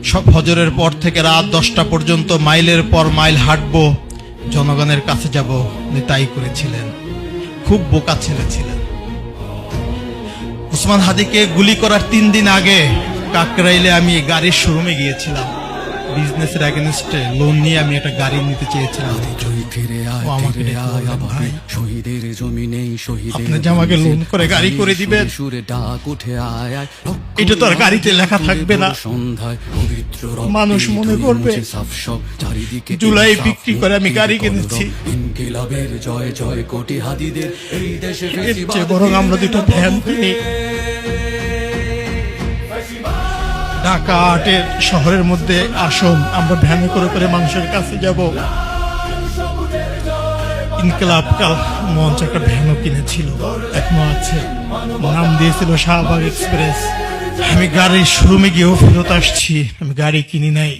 সব ফজরের পর থেকে রাত 10টা পর্যন্ত মাইলের পর মাইল হাঁটবো, জনগণের কাছে যাব, উনি তাই করেছিলেন। খুব বোকা ছেলে ছিলেন। উসমান হাদিকে গুলি করার 3 দিন আগে কাকরাইলে আমি গাড়ির শোরুমে গিয়েছিলাম। বিজনেসের এগেইনস্টে লোন নিয়ে আমি একটা গাড়ি নিতে চেয়েছিলাম। ও আমাকে ডেকে বললেন, ভাই, আপনি যে আমাকে লোন করে গাড়ি করে দিবেন, এটা তো আর গাড়িতে লেখা থাকবে না, মানুষ মনে করবে জুলাই বিক্রি করে আমি গাড়ি কিনেছি। এর চেয়ে বরং আমরা দুটো ভ্যান কিনি, ঢাকা আটের শহরের মধ্যে আসুন, আমরা ভ্যানে করে করে মানুষের কাছে যাব। ইনকিলাব মঞ্চ একটা ভ্যানও কিনেছিল, এখনো আছে, নাম দিয়েছিল শাহবাগ এক্সপ্রেস। আমি গাড়ির শোরুমে গিয়েও ফেরত আসছি, আমি গাড়ি কিনি নাই।